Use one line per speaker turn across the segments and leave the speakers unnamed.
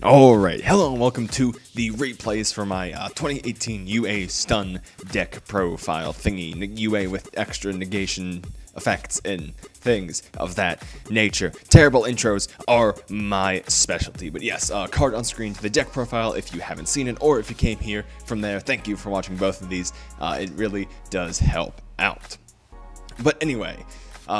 Alright, hello and welcome to the replays for my 2018 UA Stun deck profile thingy, UA with extra negation effects and things of that nature. Terrible intros are my specialty, but yes, card on screen to the deck profile if you haven't seen it, or if you came here from there, thank you for watching both of these. It really does help out. But anyway,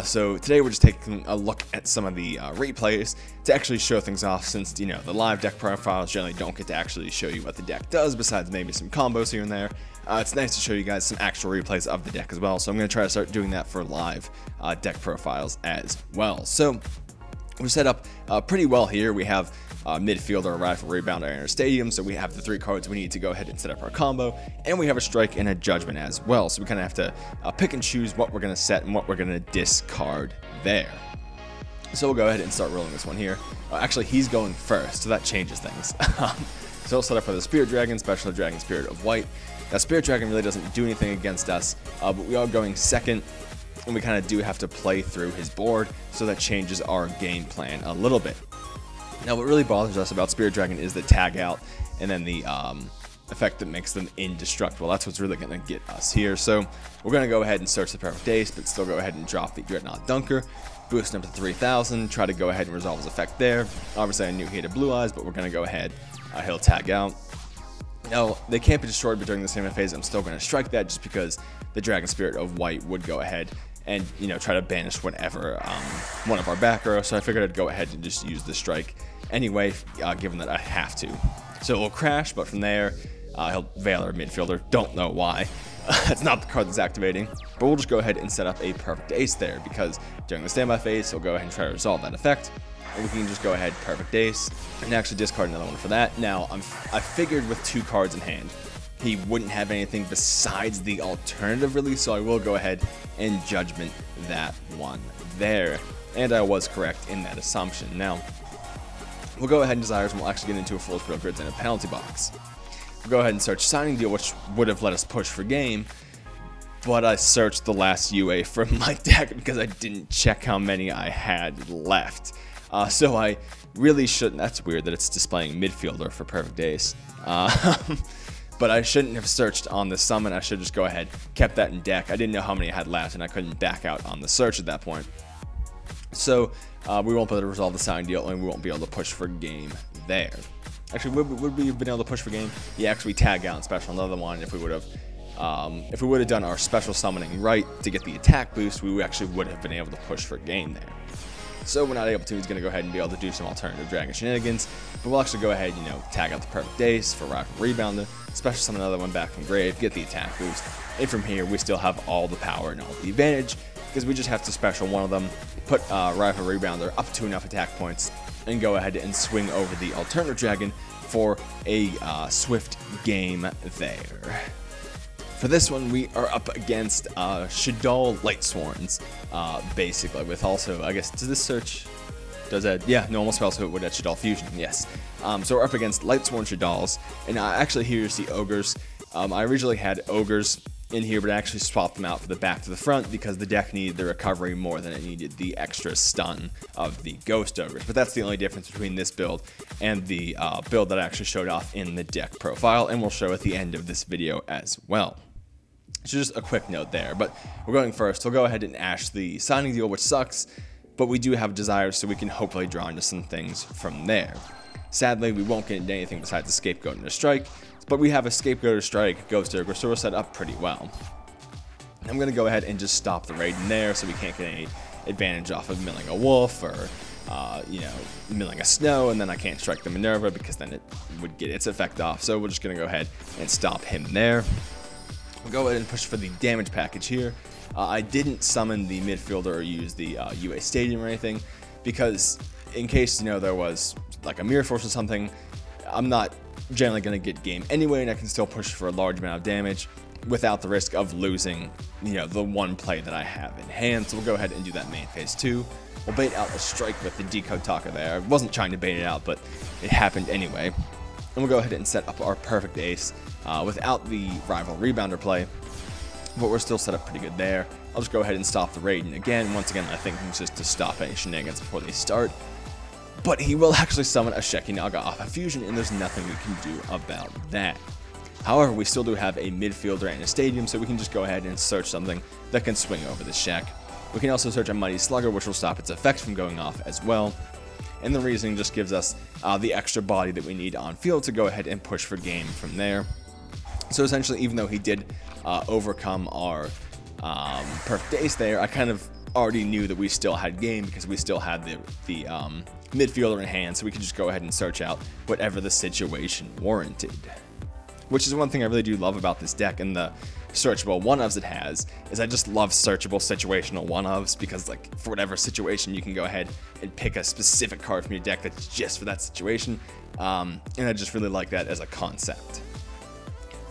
so today we're just taking a look at some of the replays to actually show things off, since, you know, the live deck profiles generally don't get to actually show you what the deck does, besides maybe some combos here and there. It's nice to show you guys some actual replays of the deck as well, so I'm going to try to start doing that for live deck profiles as well. So we're set up pretty well here. We have midfielder, rifle, rebounder, and a stadium, so we have the three cards we need to go ahead and set up our combo, and we have a strike and a judgment as well, so we kind of have to pick and choose what we're going to set and what we're going to discard there. So we'll go ahead and start rolling this one here. Actually, he's going first, so that changes things. So we'll set up for the Spirit Dragon, Special Dragon, Spirit of White. Now, Spirit Dragon really doesn't do anything against us, but we are going second, and we kind of do have to play through his board, so that changes our game plan a little bit. Now, what really bothers us about Spirit Dragon is the tag out, and then the effect that makes them indestructible. That's what's really going to get us here. So we're going to go ahead and search the Perfect Ace, but still go ahead and drop the Dreadnought Dunker, boost him to 3,000, try to go ahead and resolve his effect there. Obviously, I knew he had a Blue Eyes, but we're going to go ahead. He'll tag out. Now, they can't be destroyed, but during the same phase, I'm still going to strike that, just because the Dragon Spirit of White would go ahead and, you know, try to banish whenever one of our back row. So I figured I'd go ahead and just use the strike anyway, given that I have to. So it'll crash, but from there, he'll Veil our midfielder. Don't know why. It's not the card that's activating, but we'll just go ahead and set up a Perfect Ace there, because during the standby phase, he'll go ahead and try to resolve that effect. And we can just go ahead, Perfect Ace, and actually discard another one for that. Now, I figured with two cards in hand, he wouldn't have anything besides the alternative release, so I will go ahead and judgment that one there. And I was correct in that assumption. Now, we'll go ahead and Desires, and we'll actually get into a Fool's Drill Grids and a penalty box. We'll go ahead and search Signing Deal, which would have let us push for game, but I searched the last UA from my deck because I didn't check how many I had left. So I really shouldn't. That's weird that it's displaying midfielder for Perfect Ace. But I shouldn't have searched on the summon. I should just go ahead, kept that in deck. I didn't know how many I had left, and I couldn't back out on the search at that point. So we won't be able to resolve the Signing Deal, and we won't be able to push for game there. Actually, would we have been able to push for game? Yeah, actually, we tag out and special another one. If we would have done our special summoning right to get the attack boost, we actually would have been able to push for game there. So we're not able to. He's going to go ahead and be able to do some alternative dragon shenanigans, but we'll actually go ahead, you know, tag out the Perfect Ace for Rifle Rebounder, special summon another one back from grave, get the attack boost, and from here we still have all the power and all the advantage, because we just have to special one of them, put Rifle Rebounder up to enough attack points, and go ahead and swing over the alternative dragon for a swift game there. For this one, we are up against Shaddoll Lightsworns, basically, with also, I guess, does this search, does that, yeah, normal spell, so it would at Shaddoll Fusion, yes. So we're up against Lightsworn Shaddolls, and actually here you see Ogres. I originally had Ogres in here, but I actually swapped them out for the back to the front, because the deck needed the recovery more than it needed the extra stun of the Ghost Ogres. But that's the only difference between this build and the build that I actually showed off in the deck profile, and we'll show at the end of this video as well. So just a quick note there, but we're going first. We'll go ahead and Ash the Signing Deal, which sucks, but we do have Desires, so we can hopefully draw into some things from there. Sadly, we won't get into anything besides a Scapegoat and a Strike, but we have a Scapegoat, a Strike, Ghost Ogre, so we're set up pretty well. I'm going to go ahead and just stop the raid in there, so we can't get any advantage off of milling a Wolf or, you know, milling a Snow, and then I can't strike the Minerva because then it would get its effect off. So we're just going to go ahead and stop him there. We'll go ahead and push for the damage package here. I didn't summon the midfielder or use the UA Stadium or anything, because in case, you know, there was like a Mirror Force or something, I'm not generally going to get game anyway, and I can still push for a large amount of damage without the risk of losing, you know, the one play that I have in hand. So we'll go ahead and do that main phase 2. We'll bait out a strike with the Decode Talker there. I wasn't trying to bait it out, but it happened anyway. And we'll go ahead and set up our Perfect Ace without the Rival Rebounder play, but we're still set up pretty good there. I'll just go ahead and stop the raid, and again, once again, I think it's just to stop any shenanigans before they start. but he will actually summon a Sheki-Naga off a fusion, and there's nothing we can do about that. However, we still do have a midfielder and a stadium, so we can just go ahead and search something that can swing over the Shek. We can also search a Mighty Slugger, which will stop its effects from going off as well. And the reasoning just gives us the extra body that we need on field to go ahead and push for game from there. So essentially, even though he did overcome our perfect ace there, I kind of already knew that we still had game because we still had the midfielder in hand, so we could just go ahead and search out whatever the situation warranted. Which is one thing I really do love about this deck and the searchable one-ofs it has, is I just love searchable situational one-ofs because, like, for whatever situation you can go ahead and pick a specific card from your deck that's just for that situation, and I just really like that as a concept.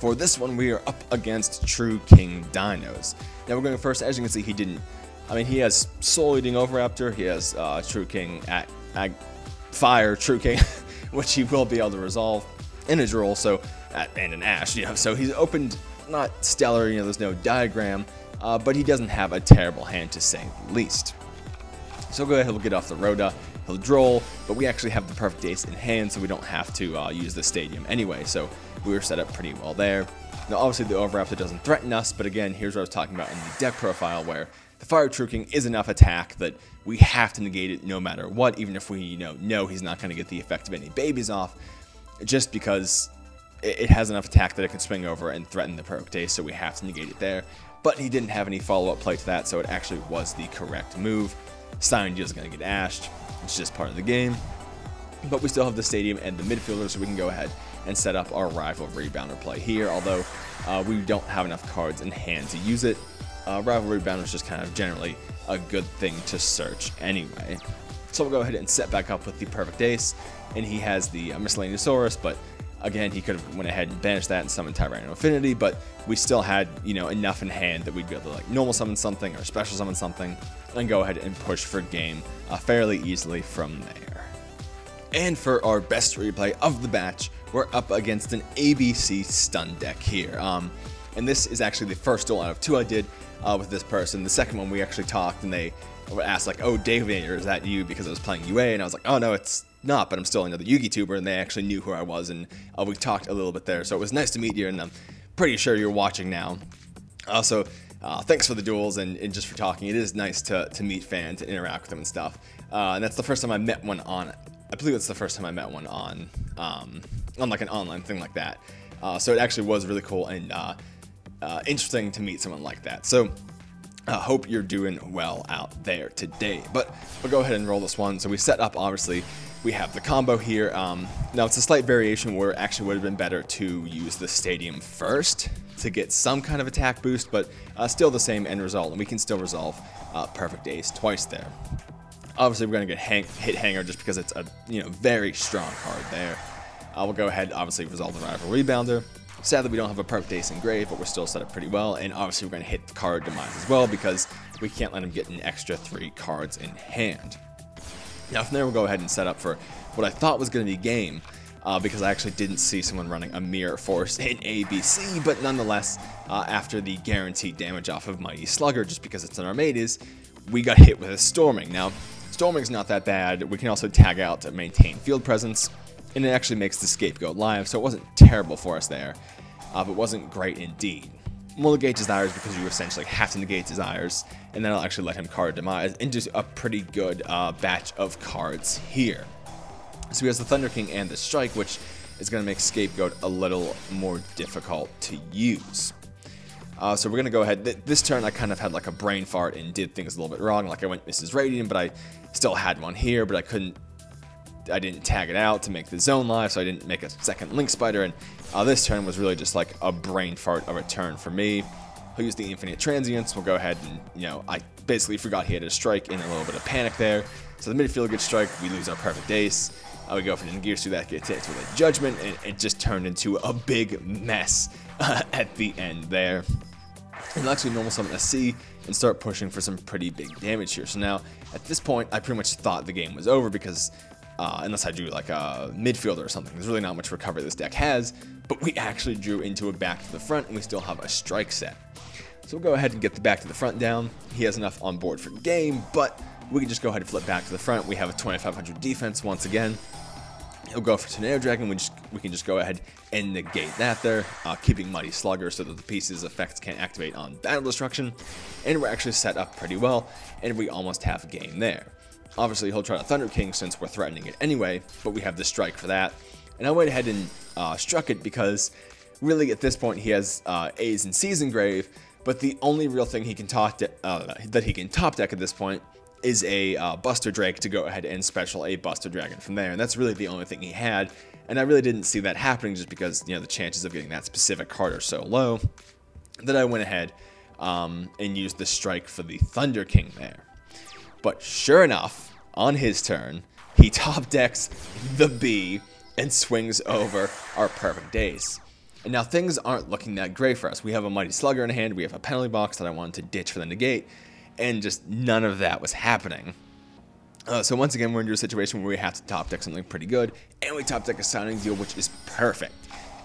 For this one, we are up against True King Dinos. Now we're going first. As you can see, he has Soul Eating Oviraptor, he has True King Fire True King, which he will be able to resolve in his role, and an Ash, so he's opened not stellar, there's no diagram, but he doesn't have a terrible hand to say the least. So go ahead, he'll get off the Rhoda, he'll droll, but we actually have the perfect ace in hand, so we don't have to use the stadium anyway, so we were set up pretty well there. Now obviously the Oviraptor doesn't threaten us, but again, here's what I was talking about in the deck profile, where the Fire True King is enough attack that we have to negate it no matter what, even if we know he's not going to get the effect of any babies off, just because it has enough attack that it can swing over and threaten the perfect ace, so we have to negate it there. But he didn't have any follow-up play to that, so it actually was the correct move. Styron is going to get ashed. It's just part of the game. But we still have the stadium and the midfielder, so we can go ahead and set up our rival rebounder play here, although we don't have enough cards in hand to use it. Rival rebounder is just kind of generally a good thing to search anyway. So we'll go ahead and set back up with the perfect ace, and he has the Miscellaneousaurus, but again, he could have went ahead and banished that and summoned Tyranno Affinity, but we still had, enough in hand that we'd be able to, like, normal summon something or special summon something and go ahead and push for game fairly easily from there. And for our best replay of the batch, we're up against an ABC stun deck here. And this is actually the first duel out of two I did with this person. The second one, we actually talked and they asked, like, "Oh, David, is that you?" because I was playing UA, and I was like, "Oh, no, it's not, but I'm still another Yugi tuber," and they actually knew who I was, and we talked a little bit there, so it was nice to meet you, and I'm pretty sure you're watching now. Also, thanks for the duels and just for talking. It is nice to meet fans and interact with them and stuff, and that's the first time I met one on, I believe it's the first time I met one on like an online thing like that, so it actually was really cool and interesting to meet someone like that. So hope you're doing well out there today, but we'll go ahead and roll this one. So we set up, obviously, we have the combo here. Now it's a slight variation where it actually would have been better to use the stadium first to get some kind of attack boost, but still the same end result, and we can still resolve perfect ace twice there. Obviously, we're going to get hit hanger just because it's a very strong card there. We'll go ahead, obviously, resolve the rival rebounder. Sadly, we don't have a perfect ace engraved, but we're still set up pretty well, and obviously we're going to hit the card demise as well because we can't let him get an extra 3 cards in hand. Now from there, we'll go ahead and set up for what I thought was going to be game, because I actually didn't see someone running a Mirror Force in ABC, but nonetheless, after the guaranteed damage off of Mighty Slugger, just because it's an Armades, we got hit with a Storming. Now, Storming's not that bad. We can also tag out to maintain field presence, and it actually makes the Scapegoat live, so it wasn't terrible for us there, but it wasn't great indeed. We'll negate Desires because you essentially have to negate Desires, and then I'll actually let him card Demise into a pretty good batch of cards here. So he has the Thunder King and the Strike, which is going to make Scapegoat a little more difficult to use. So we're going to go ahead. This turn I kind of had like a brain fart and did things a little bit wrong, like I went Mrs. Radiant, but I still had one here, but I didn't tag it out to make the zone live, so I didn't make a second Link Spider, and this turn was really just like a brain fart of a turn for me. He'll use the Infinite Transients. We'll go ahead and, I basically forgot he had a Strike in a little bit of panic there. So the midfield gets Strike, we lose our perfect ace. We go for the Gears through that, get hit with a Judgment, and it just turned into a big mess at the end there. And I'll actually normal summon a C and start pushing for some pretty big damage here. So now, at this point, I pretty much thought the game was over because unless I drew like a midfielder or something, there's really not much recovery this deck has, but we actually drew into a back to the front, and we still have a Strike set. So we'll go ahead and get the back to the front down. He has enough on board for game, but we can just go ahead and flip back to the front. We have a 2500 defense once again. He'll go for Tornado Dragon. We can just go ahead and negate that there, keeping Mighty Slugger so that the pieces effects can't activate on Battle Destruction. And we're actually set up pretty well, and we almost have a game there. Obviously, he'll try to Thunder King since we're threatening it anyway, but we have the strike for that. And I went ahead and struck it because really at this point he has A's and C's Engrave, but the only real thing he can that he can top deck at this point is a Buster Drake to go ahead and special a Buster Dragon from there, and that's really the only thing he had, and I really didn't see that happening just because, you know, the chances of getting that specific card are so low that I went ahead and used the strike for the Thunder King there. But sure enough, on his turn, he top decks the B and swings over our perfect Ace. And now things aren't looking that great for us. We have a Mighty Slugger in hand, we have a penalty box that I wanted to ditch for the negate, and just none of that was happening. So once again, we're into a situation where we have to top deck something pretty good, and we top deck a Sounding Deal, which is perfect.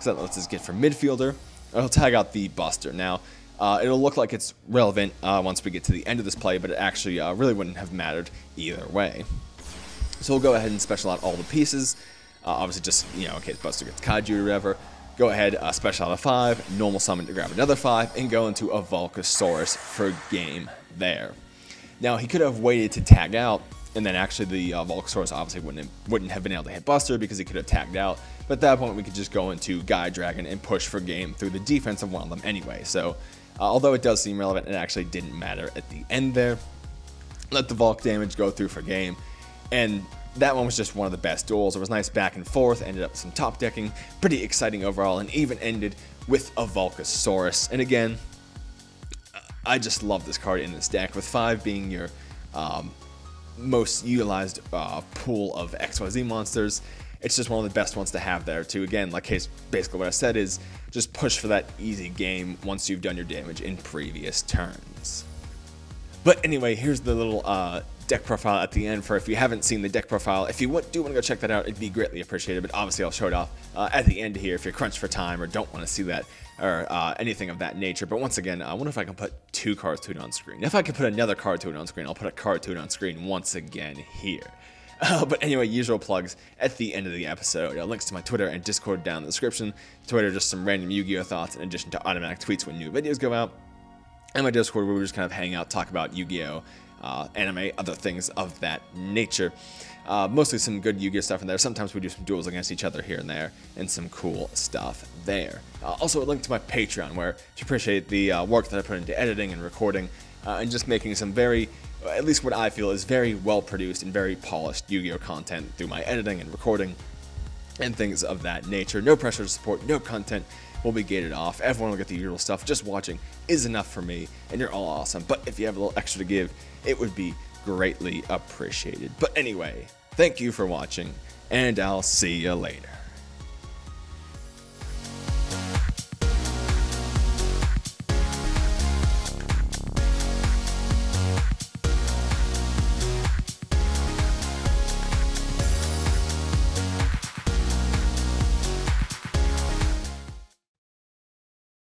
So that lets us get for midfielder. I'll tag out the Buster. Now, it'll look like it's relevant once we get to the end of this play, but it actually really wouldn't have mattered either way. So we'll go ahead and special out all the pieces. Obviously just, you know, in case Buster gets Kaiju or whatever. Go ahead, special out a 5, normal summon to grab another 5, and go into a Volcasaurus for game there. Now, he could have waited to tag out, and then actually the Volcasaurus obviously wouldn't have been able to hit Buster because he could have tagged out. But at that point, we could just go into Guy Dragon and push for game through the defense of one of them anyway. So, although it does seem relevant, it actually didn't matter at the end there. Let the Volk damage go through for game, and that one was just one of the best duels. It was nice back and forth, ended up with some top decking, pretty exciting overall, and even ended with a Volcasaurus. And again, I just love this card in this deck, with 5 being your most utilized pool of XYZ monsters. It's just one of the best ones to have there too. Again, like basically what I said is just push for that easy game once you've done your damage in previous turns. But anyway, here's the little deck profile at the end for if you haven't seen the deck profile. If you do want to go check that out, it'd be greatly appreciated, but obviously I'll show it off at the end here if you're crunched for time or don't want to see that or anything of that nature. But once again, I wonder if I can put 2 cards to it on screen. If I can put another card to it on screen, I'll put a card to it on screen once again here. But anyway, usual plugs at the end of the episode. Links to my Twitter and Discord down in the description. Twitter, just some random Yu-Gi-Oh thoughts in addition to automatic tweets when new videos go out. And my Discord, where we just kind of hang out, talk about Yu-Gi-Oh, anime, other things of that nature. Mostly some good Yu-Gi-Oh stuff in there. Sometimes we do some duels against each other here and there, and some cool stuff there. Also, a link to my Patreon, where if you appreciate the work that I put into editing and recording, and just making some very, at least what I feel is very well produced and very polished Yu-Gi-Oh content through my editing and recording, and things of that nature. No pressure to support, no content will be gated off. Everyone will get the usual stuff. Just watching is enough for me, and you're all awesome. But if you have a little extra to give, it would be greatly appreciated. But anyway, thank you for watching, and I'll see you later.